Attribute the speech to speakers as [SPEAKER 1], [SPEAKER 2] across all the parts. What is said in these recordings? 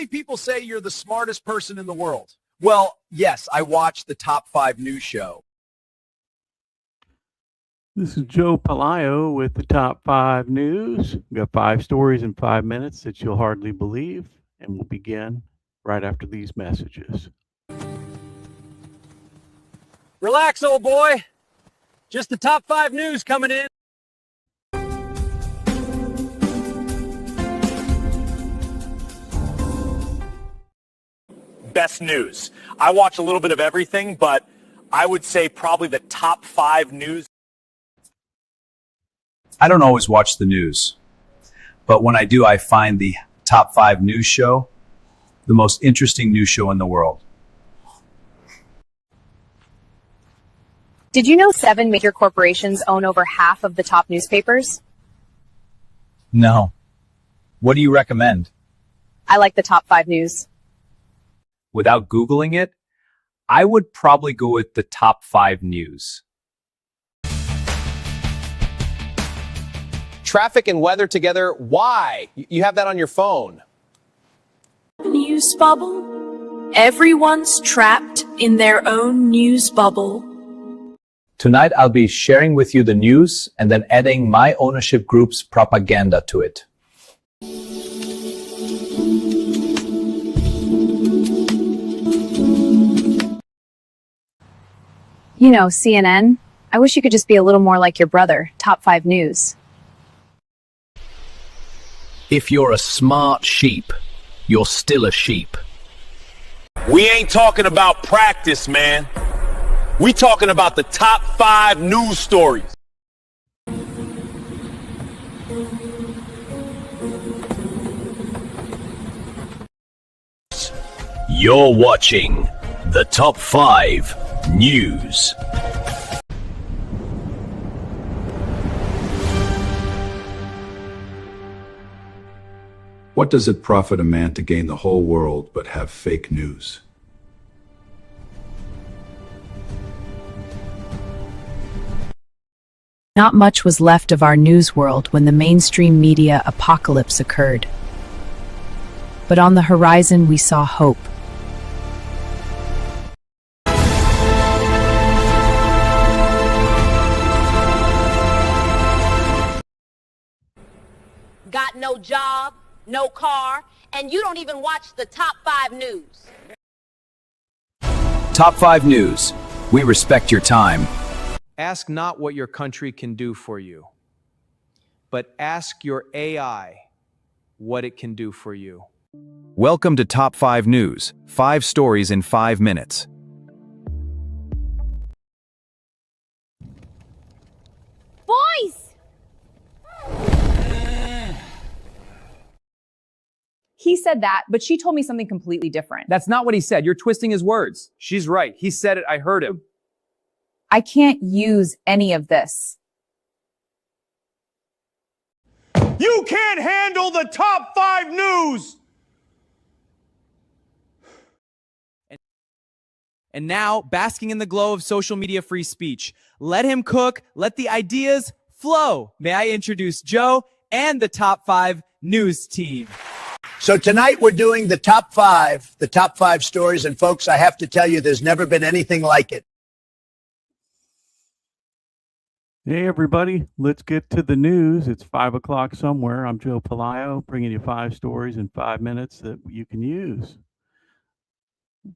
[SPEAKER 1] many people say you're the smartest person in the world? Well, yes, I watch the Top 5 News Show.
[SPEAKER 2] This is Joe Pelayo with the Top 5 News. We've got 5 stories in 5 minutes that you'll hardly believe, and we'll begin right after these messages.
[SPEAKER 1] Relax, old boy. Just the Top 5 News coming in. Best news. I watch a little bit of everything, but I would say probably the Top 5 News.
[SPEAKER 3] I don't always watch the news, but when I do, I find the Top 5 News Show the most interesting news show in the world.
[SPEAKER 4] Did you know 7 major corporations own over half of the top newspapers?
[SPEAKER 3] No. What do you recommend?
[SPEAKER 4] I like the Top 5 News.
[SPEAKER 3] Without Googling it, I would probably go with the Top 5 News.
[SPEAKER 5] Traffic and weather together. Why? You have that on your phone.
[SPEAKER 6] News bubble. Everyone's trapped in their own news bubble.
[SPEAKER 3] Tonight, I'll be sharing with you the news and then adding my ownership group's propaganda to it.
[SPEAKER 4] You know, CNN, I wish you could just be a little more like your brother, Top 5 News.
[SPEAKER 3] If you're a smart sheep, you're still a sheep.
[SPEAKER 1] We ain't talking about practice, man. We talking about the Top 5 News stories.
[SPEAKER 3] You're watching the Top 5 News.
[SPEAKER 7] What does it profit a man to gain the whole world but have fake news?
[SPEAKER 8] Not much was left of our news world when the mainstream media apocalypse occurred. But on the horizon we saw hope.
[SPEAKER 9] Got no job, no car, and you don't even watch the Top 5 News.
[SPEAKER 3] Top 5 News. We respect your time.
[SPEAKER 5] Ask not what your country can do for you, but ask your AI what it can do for you.
[SPEAKER 10] Welcome to Top 5 News, 5 stories in 5 minutes.
[SPEAKER 4] Boys! He said that, but she told me something completely different.
[SPEAKER 11] That's not what he said. You're twisting his words. She's right. He said it. I heard him.
[SPEAKER 4] I can't use any of this.
[SPEAKER 12] You can't handle the Top 5 News!
[SPEAKER 5] And now, basking in the glow of social media free speech. Let him cook. Let the ideas flow. May I introduce Joe and the Top 5 News team.
[SPEAKER 13] So tonight we're doing the top 5 stories. And folks, I have to tell you, there's never been anything like it.
[SPEAKER 2] Hey everybody, let's get to the news. It's 5 o'clock somewhere. I'm Joe Pelayo, bringing you 5 stories in 5 minutes that you can use.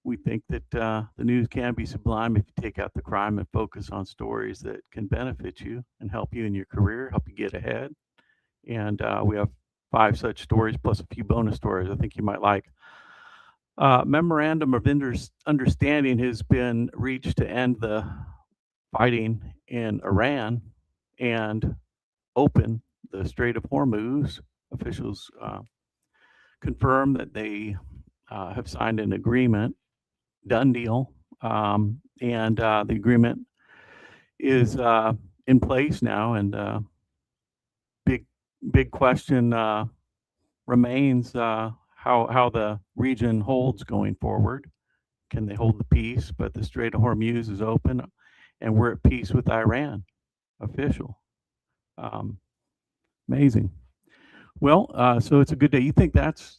[SPEAKER 2] We think that the news can be sublime if you take out the crime and focus on stories that can benefit you and help you in your career, help you get ahead. And we have 5 such stories plus a few bonus stories I think you might like. Memorandum of Understanding has been reached to end the fighting in Iran and open the Strait of Hormuz. Officials confirm that they have signed an agreement, done deal, and the agreement is in place now. And big question remains how the region holds going forward. Can they hold the peace? But the Strait of Hormuz is open, and we're at peace with Iran. Official. Amazing. Well, so it's a good day. You think that's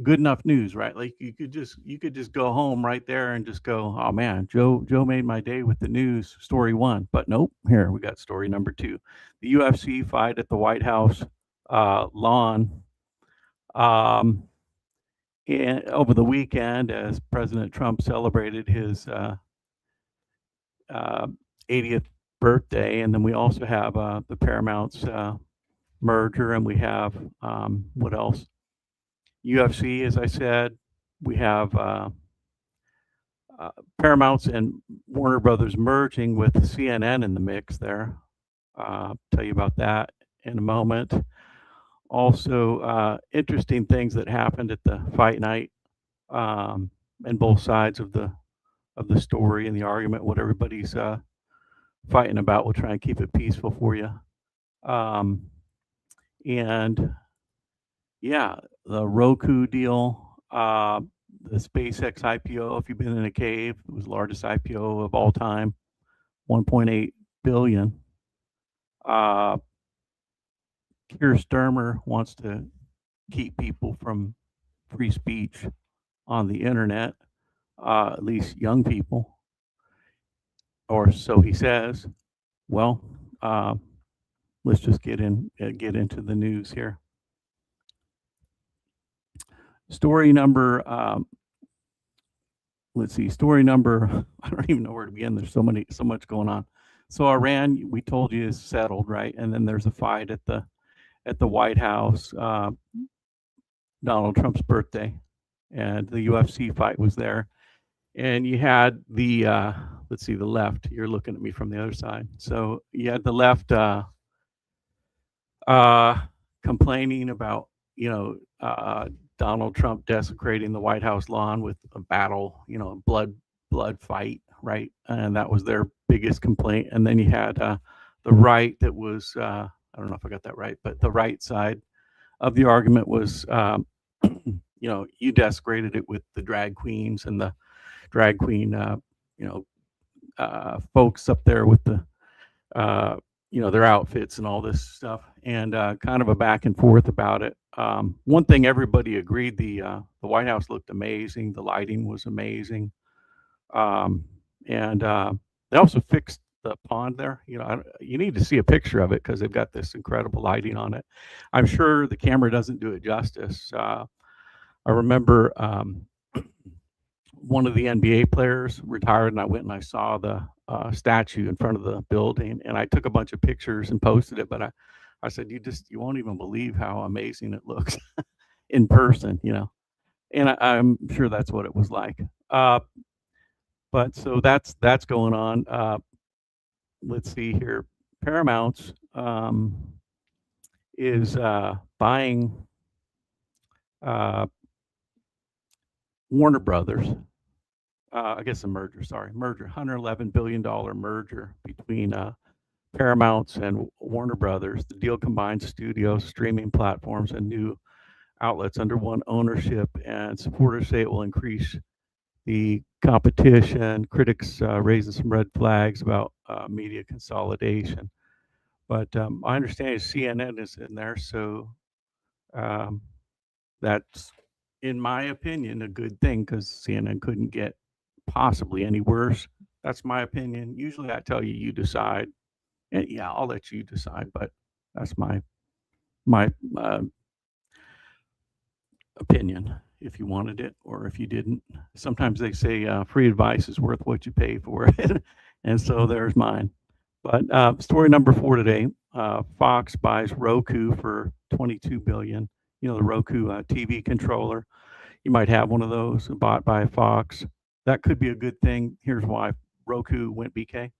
[SPEAKER 2] good enough news, right? Like you could just go home right there and just go, oh man, Joe made my day with the news, story 1. But nope, here we got story number 2. The UFC fight at the White House lawn. And over the weekend, as President Trump celebrated his 80th birthday, and then we also have the Paramount's merger, and we have what else? UFC, as I said, we have Paramount's and Warner Brothers merging with CNN in the mix there. Tell you about that in a moment. Also, interesting things that happened at the fight night, and both sides of the story and the argument, what everybody's fighting about. We'll try and keep it peaceful for you. And yeah, the Roku deal, the SpaceX IPO. If you've been in a cave, it was the largest IPO of all time, 1.8 billion. Keir Starmer wants to keep people from free speech on the internet, at least young people, or so he says. Well, let's just get into the news here. Story number, let's see, story number, I don't even know where to begin. There's so much going on. So Iran, we told you, is settled, right? And then there's a fight at the White House, Donald Trump's birthday, and the UFC fight was there. And you had the, let's see, the left. You're looking at me from the other side. So you had the left complaining about, Donald Trump desecrating the White House lawn with a battle, blood fight, right? And that was their biggest complaint. And then you had the right that was, I don't know if I got that right, but the right side of the argument was, you desecrated it with the drag queens and the drag queen, folks up there with the, their outfits and all this stuff, and kind of a back and forth about it. One thing everybody agreed, the White House looked amazing. The lighting was amazing. And they also fixed the pond there. You need to see a picture of it because they've got this incredible lighting on it. I'm sure the camera doesn't do it justice. I remember one of the NBA players retired, and I went and I saw the statue in front of the building, and I took a bunch of pictures and posted it. But I said, you won't even believe how amazing it looks in person, And I'm sure that's what it was like. But so that's going on. Let's see here. Paramount is buying Warner Brothers. I guess a merger, $111 billion merger between Paramount and Warner Brothers. The deal combines studios, streaming platforms, and new outlets under one ownership, and supporters say it will increase the competition. Critics raising some red flags about media consolidation. But I understand CNN is in there, so that's, in my opinion, a good thing because CNN couldn't get possibly any worse. That's my opinion. Usually I tell you, you decide. And yeah, I'll let you decide, but that's my opinion, if you wanted it or if you didn't. Sometimes they say free advice is worth what you pay for it. And so there's mine. But story number 4 today, Fox buys Roku for $22 billion. The Roku TV controller. You might have one of those bought by Fox. That could be a good thing. Here's why. Roku went BK.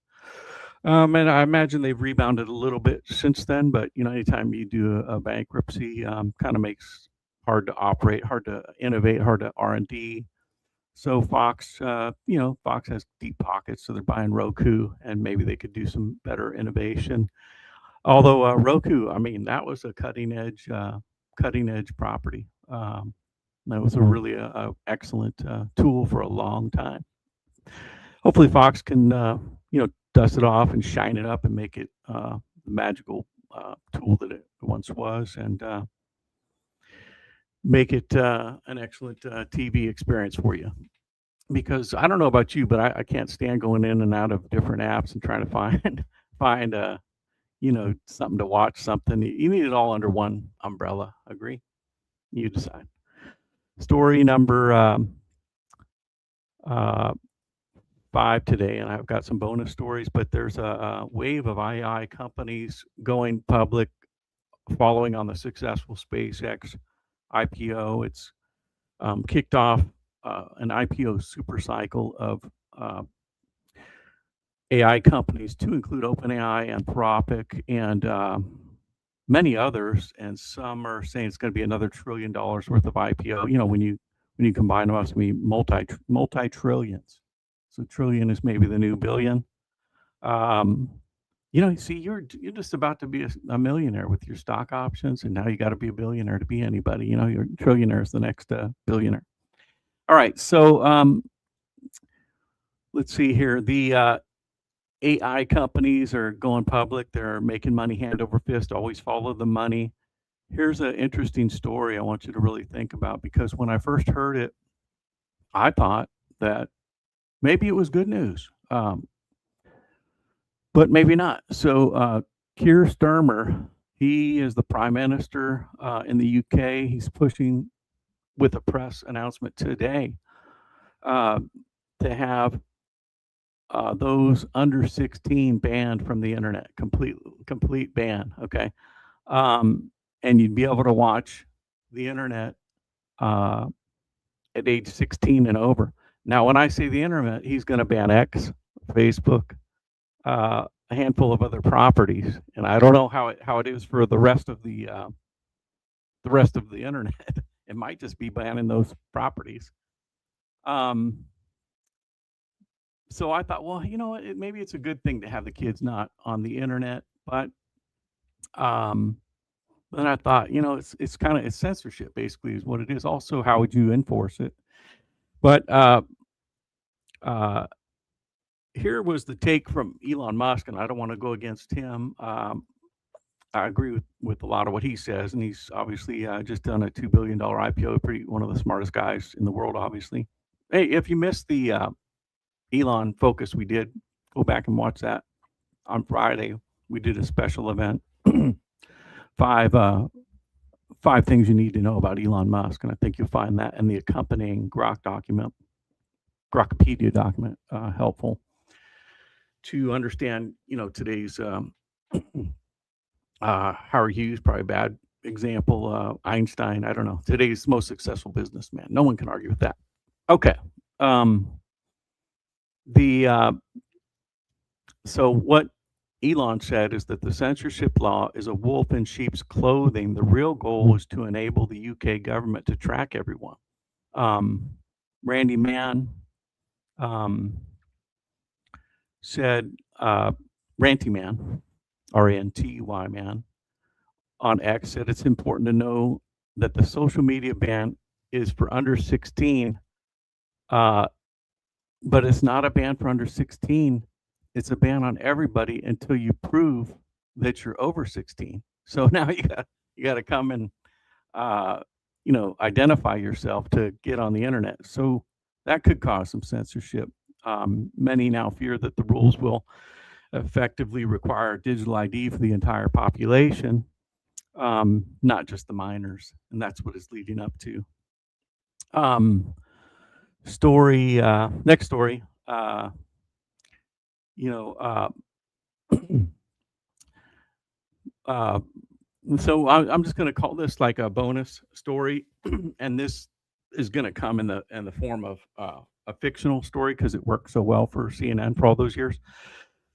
[SPEAKER 2] And I imagine they've rebounded a little bit since then, but anytime you do a bankruptcy, kind of makes hard to operate, hard to innovate, hard to R&D. So Fox, Fox has deep pockets, so they're buying Roku, and maybe they could do some better innovation. Although Roku, that was a cutting edge property. That was a really excellent tool for a long time. Hopefully Fox can, dust it off and shine it up and make it the magical tool that it once was. And make it an excellent TV experience for you. Because I don't know about you, but I can't stand going in and out of different apps and trying to find something to watch, something. You need it all under one umbrella. Agree? You decide. Story number 5 today, and I've got some bonus stories, but there's a wave of AI companies going public following on the successful SpaceX IPO. It's kicked off an IPO super cycle of AI companies, to include OpenAI, Anthropic, and many others. And some are saying it's going to be another $1 trillion worth of IPO. When you combine them, it's going to be multi trillions. So trillion is maybe the new billion. See, you're just about to be a millionaire with your stock options, and now you got to be a billionaire to be anybody. Your trillionaire is the next billionaire. All right, so let's see here. The AI companies are going public. They're making money hand over fist. Always follow the money. Here's an interesting story I want you to really think about, because when I first heard it, I thought that maybe it was good news, but maybe not. So Keir Starmer, he is the prime minister in the UK. He's pushing with a press announcement today to have those under 16 banned from the internet, complete ban. Okay, and you'd be able to watch the internet at age 16 and over. Now, when I say the internet, he's going to ban X, Facebook, a handful of other properties, and I don't know how it is for the rest of the internet. It might just be banning those properties. So I thought, well, maybe it's a good thing to have the kids not on the internet, but then I thought, it's kind of censorship, basically, is what it is. Also, how would you enforce it? But here was the take from Elon Musk, and I don't want to go against him. I agree with a lot of what he says, and he's obviously just done a $2 billion IPO. One of the smartest guys in the world, obviously. Hey, if you missed the Elon Focus, we did go back and watch that on Friday. We did a special event, five things you need to know about Elon Musk, and I think you'll find that and the accompanying Grokpedia document helpful to understand, today's Howard Hughes, probably a bad example. Einstein, I don't know. Today's most successful businessman. No one can argue with that. Okay. So what Elon said is that the censorship law is a wolf in sheep's clothing. The real goal is to enable the UK government to track everyone. Randy Mann said, Ranty Man, R-A-N-T-Y Man, on X said it's important to know that the social media ban is for under 16, but it's not a ban for under 16. It's a ban on everybody until you prove that you're over 16. So now you got to come and identify yourself to get on the internet. So that could cause some censorship. Many now fear that the rules will effectively require digital ID for the entire population, not just the minors, and that's what it's leading up to. Next story. So I'm just going to call this like a bonus story, and this is going to come in the form of a fictional story because it worked so well for CNN for all those years.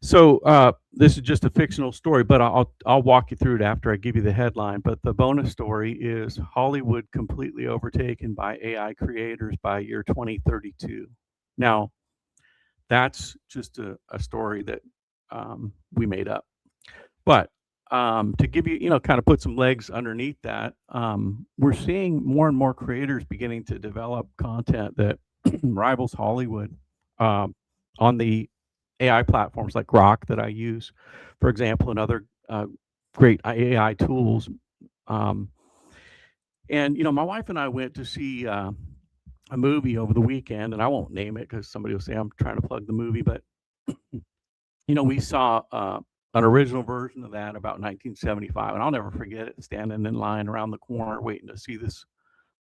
[SPEAKER 2] So this is just a fictional story, but I'll walk you through it after I give you the headline. But the bonus story is Hollywood completely overtaken by AI creators by year 2032. Now, that's just a story that we made up. But to give you, kind of put some legs underneath that, we're seeing more and more creators beginning to develop content that rivals Hollywood on the AI platforms like Grok that I use, for example, and other great AI tools. And, my wife and I went to see a movie over the weekend, and I won't name it because somebody will say I'm trying to plug the movie, but, we saw an original version of that about 1975, and I'll never forget it, standing in line around the corner waiting to see this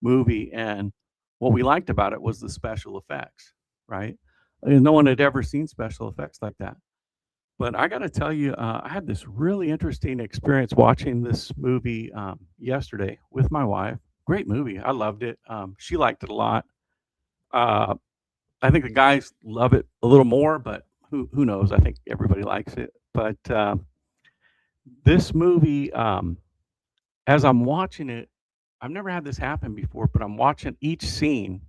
[SPEAKER 2] movie. And what we liked about it was the special effects, right? And no one had ever seen special effects like that. But I got to tell you, I had this really interesting experience watching this movie yesterday with my wife. Great movie. I loved it. She liked it a lot. I think the guys love it a little more, but who knows? I think everybody likes it. But this movie, as I'm watching it, I've never had this happen before, but I'm watching each scene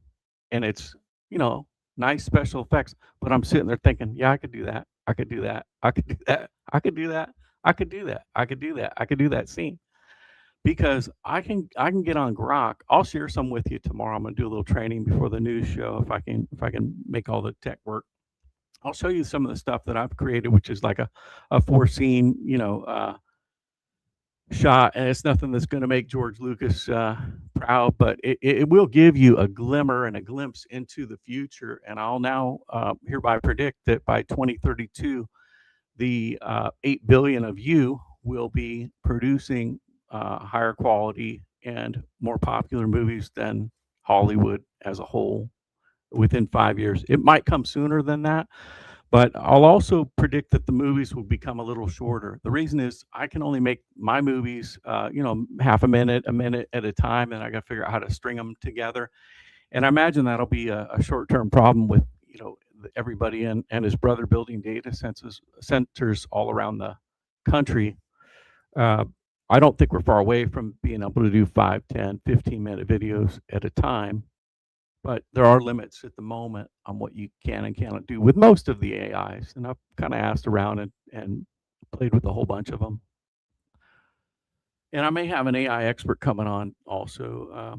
[SPEAKER 2] and it's, nice special effects, but I'm sitting there thinking, yeah, I could do that. I could do that. I could do that. I could do that. I could do that. I could do that. I could do that scene because I can get on Grok. I'll share some with you tomorrow. I'm going to do a little training before the news show if I can make all the tech work. I'll show you some of the stuff that I've created, which is like a four scene, shot, and it's nothing that's going to make George Lucas proud, but it will give you a glimmer and a glimpse into the future. And I'll now hereby predict that by 2032, the 8 billion of you will be producing higher quality and more popular movies than Hollywood as a whole within 5 years. It might come sooner than that, but I'll also predict that the movies will become a little shorter. The reason is I can only make my movies, half a minute at a time, and I got to figure out how to string them together. And I imagine that'll be a short-term problem with, everybody and his brother building data centers all around the country. I don't think we're far away from being able to do 5, 10, 15-minute videos at a time. But there are limits at the moment on what you can and cannot do with most of the AIs. And I've kind of asked around and played with a whole bunch of them. And I may have an AI expert coming on also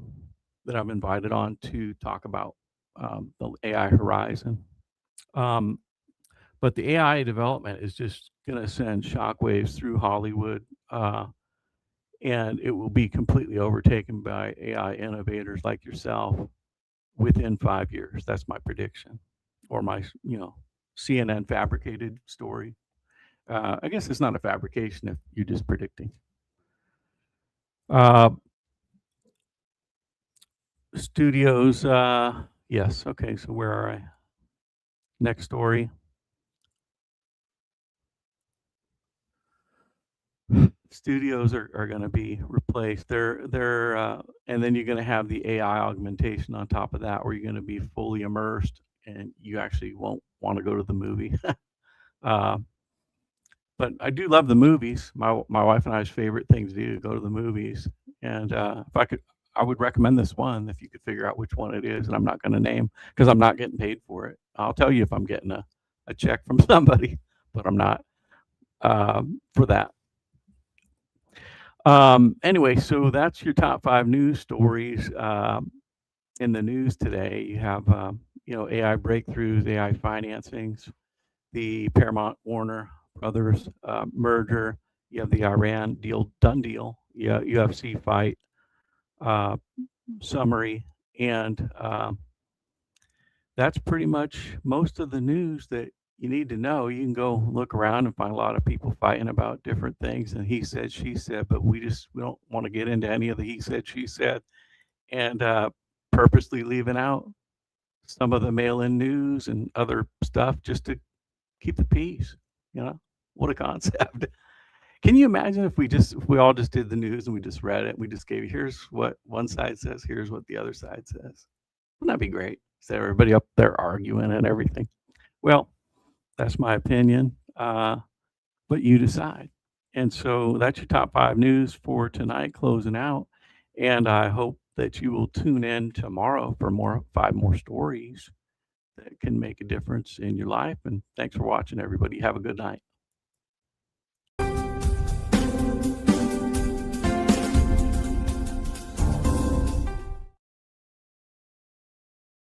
[SPEAKER 2] that I'm invited on to talk about the AI horizon. But the AI development is just going to send shockwaves through Hollywood. And it will be completely overtaken by AI innovators like yourself within 5 years. That's my prediction, or my, CNN fabricated story. I guess it's not a fabrication if you're just predicting. Studios, yes. Okay, so where are I? Next story. Studios are going to be replaced. And then you're going to have the AI augmentation on top of that, where you're going to be fully immersed, and you actually won't want to go to the movie. But I do love the movies. My wife and I's favorite thing to do, go to the movies. And if I could, I would recommend this one if you could figure out which one it is. And I'm not going to name because I'm not getting paid for it. I'll tell you if I'm getting a check from somebody, but I'm not for that. Anyway, so that's your top 5 news stories in the news today. You have, AI breakthroughs, AI financings, the Paramount Warner Brothers merger. You have the Iran done deal. Yeah, UFC fight summary, and that's pretty much most of the news that you need to know. You can go look around and find a lot of people fighting about different things, and he said, she said, but we don't want to get into any of the he said, she said, and purposely leaving out some of the mail-in news and other stuff just to keep the peace. What a concept. Can you imagine if we all just did the news and we just read it, we just gave you, here's what one side says, here's what the other side says? Wouldn't that be great? So everybody up there arguing and everything. Well, that's my opinion, but you decide. And so that's your top 5 news for tonight, closing out. And I hope that you will tune in tomorrow for 5 more stories that can make a difference in your life. And thanks for watching, everybody. Have a good night.